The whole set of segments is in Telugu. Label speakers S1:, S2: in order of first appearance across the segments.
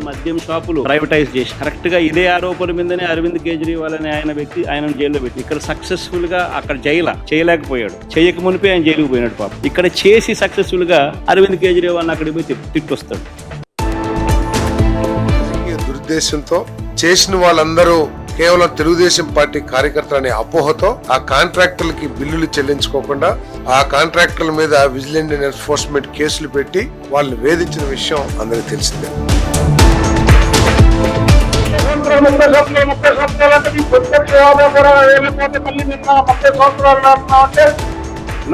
S1: మద్యం షాపులు ప్రైవేటైజ్ చేసి కరెక్ట్ గా ఇదే ఆరోపణ మీదనే అరవింద్ కేజ్రీవాల్ అనే ఆయన వ్యక్తి ఆయన జైల్లో పెట్టి ఇక్కడ సక్సెస్ఫుల్ గా అక్కడ చేయలేకపోయాడు. చేయక మునిపే ఆయన జైలుకు పోయినాడు పాపం. ఇక్కడ చేసి సక్సెస్ఫుల్ గా అరవింద్ కేజ్రీవాల్ అక్కడికి పోయి తిట్టొస్తాడు.
S2: దురుద్దేశంతో చేసిన వాళ్ళందరూ కేవలం తెలుగుదేశం పార్టీ కార్యకర్తలనే అపోహతో ఆ కాంట్రాక్టర్లకి బిల్లులు చెల్లించుకోకుండా ఆ కాంట్రాక్టర్ల మీద విజిలెన్స్ అండ్ ఎన్ఫోర్స్మెంట్ కేసులు పెట్టి వాళ్ళని వేధించిన విషయం అందరికీ తెలిసిందే.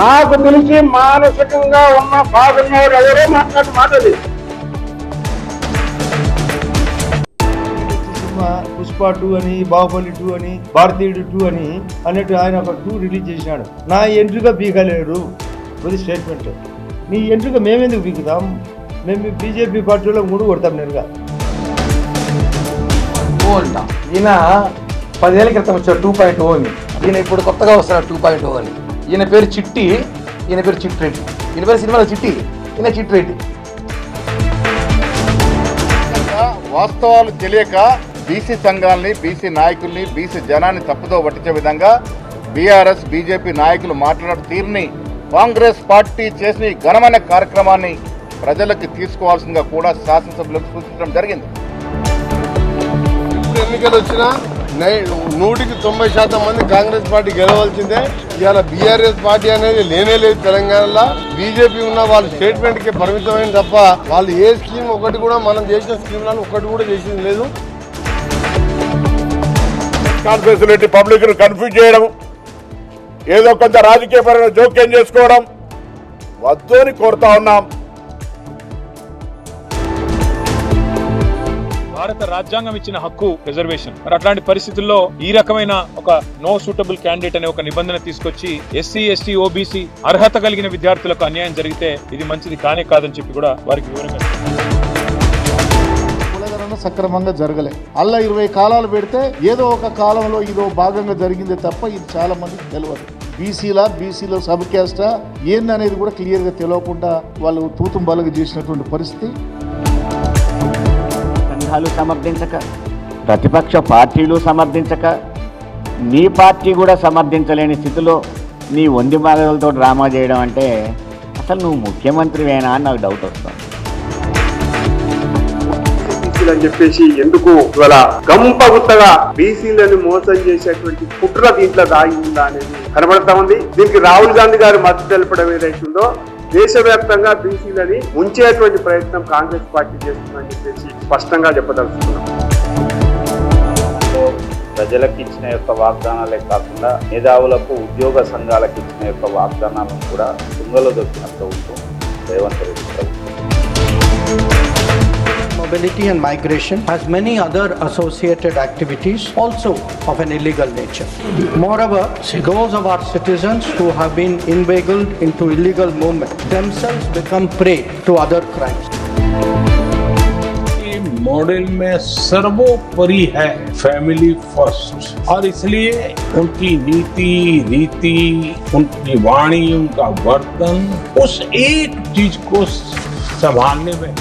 S3: నాకు తెలిసి మానసికంగా ఉన్న బాగున్నవారు ఎవరో మాటది.
S4: పుష్ప 2 అని, బాహుబలి 2 అని, భారతీయుడు 2 అని అన్నట్టు ఆయన ఒక 2 రిలీజ్ చేసినాడు. నా ఎంట్రుగా బీగలేరు అది స్టేట్మెంట్. నీ ఎంట్రుగా మేమెందుకు బీగుతాం? మేము బీజేపీ పార్టీలో 3 కొడతాం నేరుగా.
S5: ఈయన 10 ఏళ్ల క్రితం వచ్చాడు 2.0 అని. ఈయన ఇప్పుడు కొత్తగా వస్తున్నాడు 2.0 అని. ఈయన పేరు చిట్టి, ఈయన పేరు చిట్రెడ్డి. ఈయన పేరు సినిమాలో చిట్టి, ఈయన చిట్రెడ్డి.
S6: వాస్తవాలు తెలియక బీసీ సంఘాలని, బీసీ నాయకుల్ని, బీసీ జనాన్ని తప్పుదో పట్టించే విధంగా బీఆర్ఎస్, బీజేపీ నాయకులు మాట్లాడే తీరుని, కాంగ్రెస్ పార్టీ చేసిన ఈ ఘనమైన కార్యక్రమాన్ని ప్రజలకు తీసుకోవాల్సిందిగా కూడా శాసనసభ్యులకు సూచించడం జరిగింది.
S2: ఇప్పుడు ఎన్నికలు వచ్చినా 100% మంది కాంగ్రెస్ పార్టీ గెలవాల్సిందే. ఇవాళ బీఆర్ఎస్ పార్టీ అనేది లేనే లేదు తెలంగాణలో. బీజేపీ ఉన్న వాళ్ళు స్టేట్మెంట్ కి పరిమితమైన తప్ప వాళ్ళు ఏ స్కీమ్ ఒకటి కూడా మనం చేసిన స్కీమ్లను ఒకటి కూడా చేసింది లేదు.
S6: కాన్ఫరెన్స్ పబ్లిక్ ను కన్ఫ్యూజ్ చేయడం, ఏదో కొంత రాజకీయపరమైన జోక్యం చేసుకోవడం వద్దు అని కోరుతా ఉన్నాం.
S7: భారత రాజ్యాంగం ఇచ్చిన హక్కు రిజర్వేషన్. మరి అట్లాంటి పరిస్థితుల్లో ఈ రకమైన ఒక నో సూటబుల్ క్యాండిడేట్ అనే ఒక నిబంధన తీసుకొచ్చి ఎస్సీ, ఎస్టీ, ఓబీసీ అర్హత కలిగిన విద్యార్థులకు అన్యాయం జరిగితే ఇది మంచిది కానే కాదని చెప్పి కూడా వారికి వివరంగా
S8: సక్రమంగా జరగలే. అలా 20 కాలాలు పెడితే ఏదో ఒక కాలంలో ఇదో భాగంగా జరిగిందే తప్ప ఇది చాలా మందికి తెలియదు. బీసీలో సబ్ క్యాస్టా ఏందనేది కూడా క్లియర్ గా తెలియకుండా వాళ్ళు తూతుం బలగ చేసినటువంటి పరిస్థితి.
S9: సంఘాలు సమర్థించక, ప్రతిపక్ష పార్టీలు సమర్థించక, నీ పార్టీ కూడా సమర్థించలేని స్థితిలో నీ వంది మాటలతో డ్రామా చేయడం అంటే అసలు నువ్వు ముఖ్యమంత్రివేనా అని నాకు డౌట్ వస్తుంది.
S3: అని చెప్పేసి ఎందుకు ఇవాళ గంపగుత్తగా బీసీలను మోసం చేసేటువంటి కుట్ర దీంట్లో దాగి ఉందా అనేది కనబడతా ఉంది. దీనికి రాహుల్ గాంధీ గారు మద్దతు తెలపడం ఏదైతుందో దేశవ్యాప్తంగా బీసీలని ముంచేటువంటి ప్రయత్నం కాంగ్రెస్ పార్టీ చేస్తుందని చెప్పేసి స్పష్టంగా చెప్పదలుచుకున్నాం.
S1: ప్రజలకు ఇచ్చిన యొక్క వాగ్దానాలే కాకుండా మేధావులకు, ఉద్యోగ సంఘాలకు ఇచ్చిన యొక్క వాగ్దానాలను కూడా తుంగలో దొక్కిన ప్రభుత్వం రేవంత్ రెడ్డి ప్రభుత్వం.
S10: Mobility and migration has many other associated activities also of an illegal nature. Moreover, those of our citizens who have been inveigled into illegal movement themselves become prey to other crimes.
S11: Model में सर्वोपरि है फैमिली फर्स्ट, और इसलिए उनकी नीति, रीति, उनकी वाणी, उनका वर्तन उस एक चीज को संभालने में